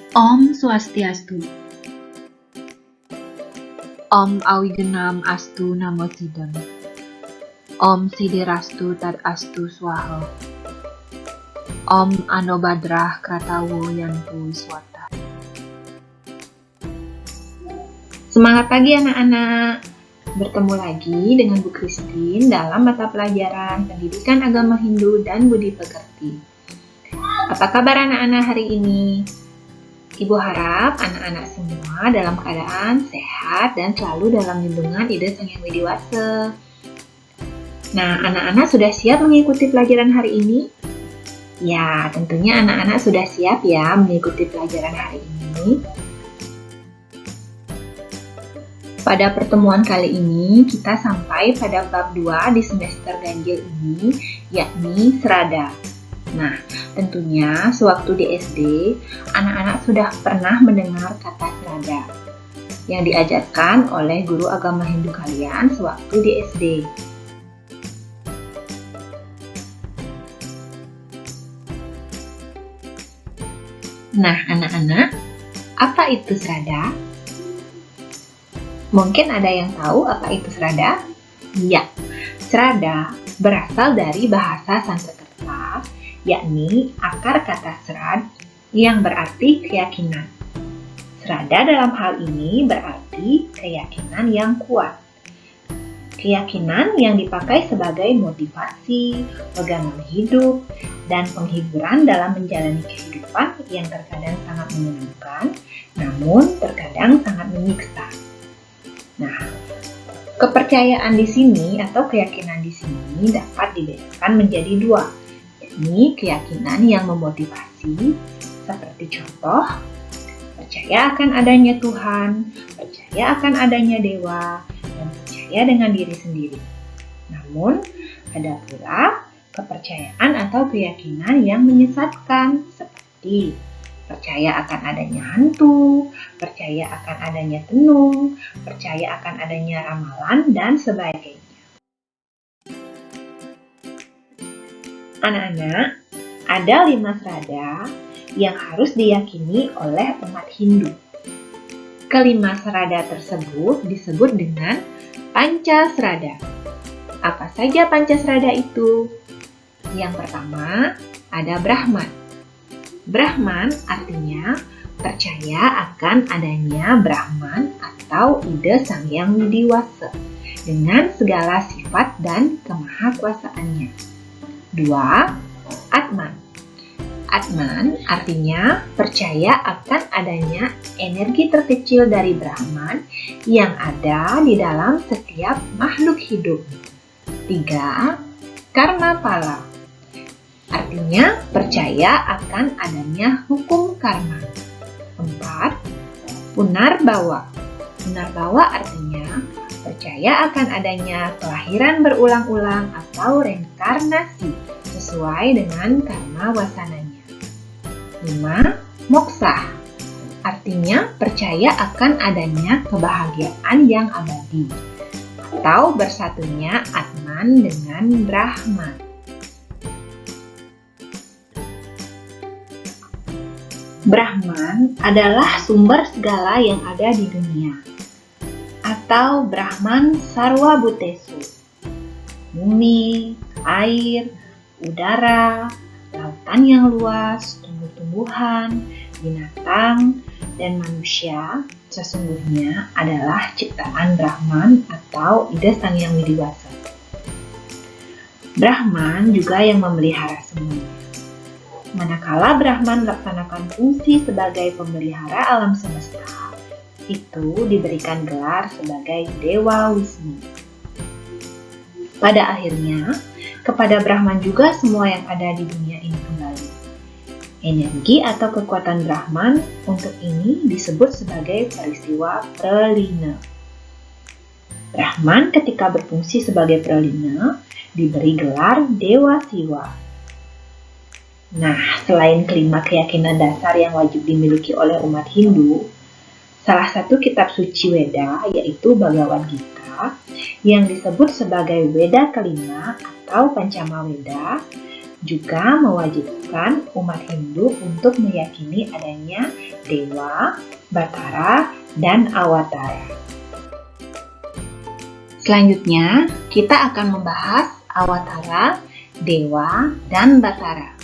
Om Swastiastu. Om Awigenam Astu Namo Sidam. Om Sidirastu Tad Astu Swaha. Om Anobadrah Kratawo Yantu Swata. Semangat pagi anak-anak. Bertemu lagi dengan Bu Christine dalam mata pelajaran Pendidikan Agama Hindu dan Budi Pekerti. Apa kabar anak-anak hari ini? Ibu harap anak-anak semua dalam keadaan sehat dan selalu dalam lindungan Ida Sang Hyang Widiwasa. Nah, anak-anak sudah siap mengikuti pelajaran hari ini? Ya, tentunya anak-anak sudah siap ya mengikuti pelajaran hari ini. Pada pertemuan kali ini, kita sampai pada bab 2 di semester ganjil ini, yakni Srada. Nah, tentunya sewaktu di SD, anak-anak sudah pernah mendengar kata Srada yang diajarkan oleh guru agama Hindu kalian sewaktu di SD. Nah, anak-anak, apa itu Srada? Mungkin ada yang tahu apa itu Srada? Ya, Srada berasal dari bahasa Sanskerta, yakni akar kata srad yang berarti keyakinan. Srada dalam hal ini berarti keyakinan yang kuat. Keyakinan yang dipakai sebagai motivasi, pegangan hidup, dan penghiburan dalam menjalani kehidupan yang terkadang sangat menyenangkan, namun terkadang sangat menyiksa. Nah, kepercayaan di sini atau keyakinan di sini dapat dibedakan menjadi dua, yakni keyakinan yang memotivasi, seperti contoh, percaya akan adanya Tuhan, percaya akan adanya dewa, dan percaya dengan diri sendiri. Namun, ada pula kepercayaan atau keyakinan yang menyesatkan, seperti percaya akan adanya hantu, percaya akan adanya tenung, percaya akan adanya ramalan, dan sebagainya. Anak-anak, ada 5 srada yang harus diyakini oleh umat Hindu. Kelima srada tersebut disebut dengan Pancasrada. Apa saja Pancasrada itu? Yang pertama, ada Brahman. Brahman artinya percaya akan adanya Brahman atau Ida Sang Hyang Widiwasa dengan segala sifat dan kemahakuasaannya. 2. Atman. Atman artinya percaya akan adanya energi terkecil dari Brahman yang ada di dalam setiap makhluk hidup. 3. Karmapala. Artinya percaya akan adanya hukum karma. 4. Punarbawa. Punarbawa artinya percaya akan adanya kelahiran berulang-ulang atau reinkarnasi sesuai dengan karma wasananya. 5. Moksa. Artinya percaya akan adanya kebahagiaan yang abadi atau bersatunya Atman dengan Brahman. Brahman adalah sumber segala yang ada di dunia, atau Brahman Sarwa Bhutesu. Bumi, air, udara, lautan yang luas, tumbuh-tumbuhan, binatang, dan manusia sesungguhnya adalah ciptaan Brahman atau Ida Sang Hyang Widiwasa. Brahman juga yang memelihara semuanya. Manakala Brahman melaksanakan fungsi sebagai pemelihara alam semesta, itu diberikan gelar sebagai Dewa Wisnu. Pada akhirnya, kepada Brahman juga semua yang ada di dunia ini kembali. Energi atau kekuatan Brahman untuk ini disebut sebagai peristiwa pralina. Brahman ketika berfungsi sebagai pralina diberi gelar Dewa Siwa. Nah, selain kelima keyakinan dasar yang wajib dimiliki oleh umat Hindu, salah satu kitab suci Weda yaitu Bhagavad Gita yang disebut sebagai Weda kelima atau Pancama Weda juga mewajibkan umat Hindu untuk meyakini adanya Dewa, Batara, dan Awatara. Selanjutnya, kita akan membahas Awatara, Dewa, dan Batara.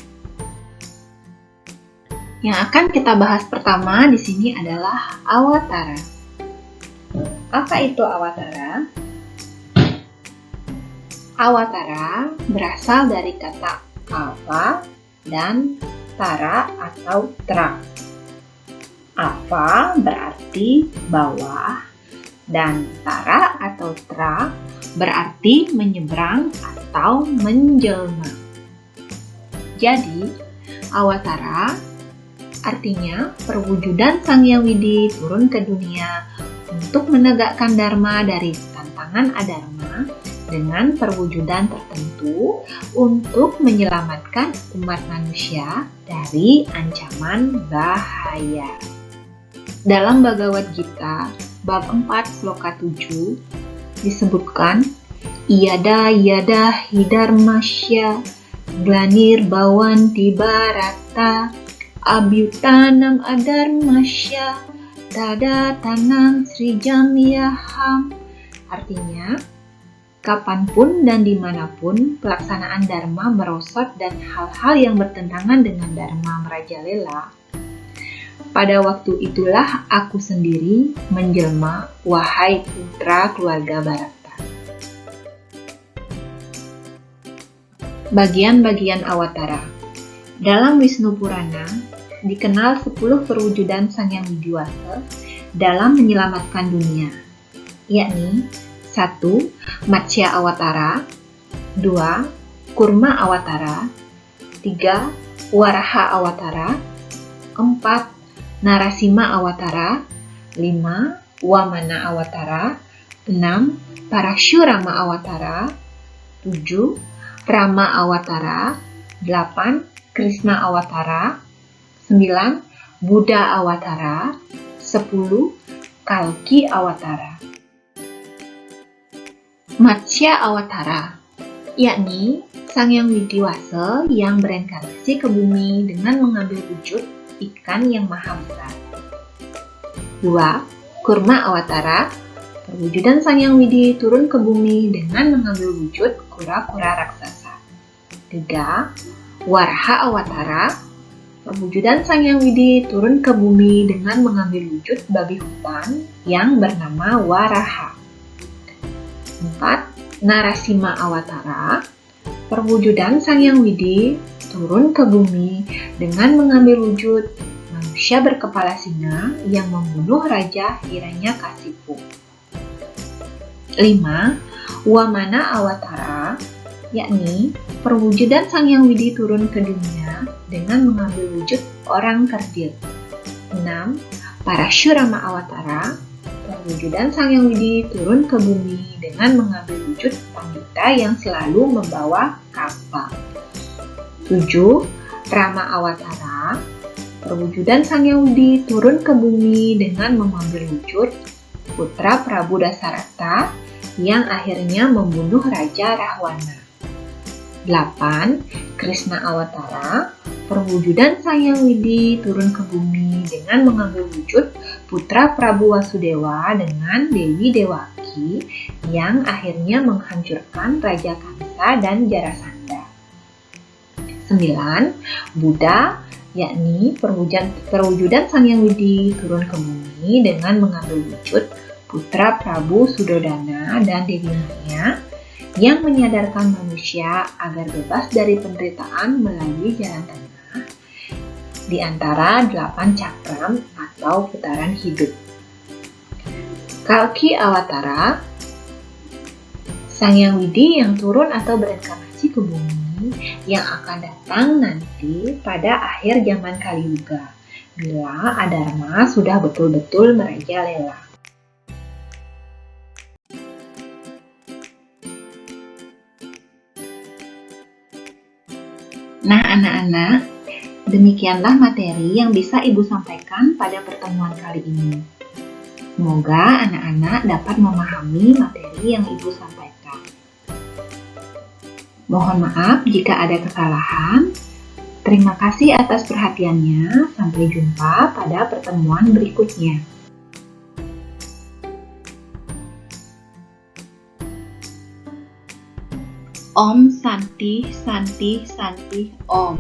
Yang akan kita bahas pertama di sini adalah Awatara. Apa itu Awatara? Awatara berasal dari kata Ava dan Tara atau Tra. Ava berarti bawah dan Tara atau Tra berarti menyeberang atau menjelma. Jadi, Awatara artinya perwujudan Sang Hyang Widi turun ke dunia untuk menegakkan Dharma dari tantangan adharma dengan perwujudan tertentu untuk menyelamatkan umat manusia dari ancaman bahaya. Dalam Bhagavad Gita, bab 4 sloka 7 disebutkan, Iyada hidharmasya glanir bhavanti bharata abhyutanam adharmasya tada tanam srijamyaham. Artinya, kapanpun dan dimanapun pelaksanaan Dharma merosot dan hal-hal yang bertentangan dengan Dharma merajalela, pada waktu itulah aku sendiri menjelma, wahai putra keluarga Bharata. Bagian-bagian Awatara. Dalam Wisnu Purana, dikenal 10 perwujudan Sang Hyang Widiwasa dalam menyelamatkan dunia, yakni 1. Matsya Awatara, 2. Kurma Awatara, 3. Waraha Awatara, 4. Narasima Awatara, 5. Wamana Awatara, 6. Parashurama Awatara, 7. Rama Awatara, 8. Krishna Awatara, 9. Buddha Awatara, 10. Kalki Awatara. Matsya Awatara, yakni Sang Hyang Widiwasa yang bereinkarnasi ke bumi dengan mengambil wujud ikan yang maha besar. 2. Kurma Awatara, perwujudan Sang Hyang Widi turun ke bumi dengan mengambil wujud kura-kura raksasa. 3. Waraha Awatara, perwujudan Sang Hyang Widi turun ke bumi dengan mengambil wujud babi hutan yang bernama Waraha. 4. Narasima Awatara, perwujudan Sang Hyang Widi turun ke bumi dengan mengambil wujud manusia berkepala singa yang membunuh Raja Hiranyakasipu. 5. Wamana Awatara, yakni perwujudan Sang Hyang Widi turun ke dunia dengan mengambil wujud orang kerdil. 6. Parashurama Awatara, perwujudan Sang Hyang Widi turun ke bumi dengan mengambil wujud pandita yang selalu membawa kapal. 7. Rama Awatara, perwujudan Sang Hyang Widi turun ke bumi dengan mengambil wujud putra Prabu Dasarata yang akhirnya membunuh Raja Rahwana. 8. Krishna Awatara, perwujudan Sang Hyang Widi turun ke bumi dengan mengambil wujud putra Prabu Wasudewa dengan Dewi Dewaki yang akhirnya menghancurkan Raja Kamsa dan Jarasandha. 9. Buddha, yakni perwujudan Sang Hyang Widi turun ke bumi dengan mengambil wujud putra Prabu Sudodana dan Dewi Maya yang menyadarkan manusia agar bebas dari penderitaan melalui jalan tengah di antara 8 cakram atau putaran hidup. Kalki Awatara, Sang Hyang Widi yang turun atau bereinkarnasi ke bumi yang akan datang nanti pada akhir zaman Kali Yuga, bila adharma sudah betul-betul merajalela. Nah anak-anak, demikianlah materi yang bisa Ibu sampaikan pada pertemuan kali ini. Semoga anak-anak dapat memahami materi yang Ibu sampaikan. Mohon maaf jika ada kesalahan. Terima kasih atas perhatiannya. Sampai jumpa pada pertemuan berikutnya. Om Santi Santi Santi Om.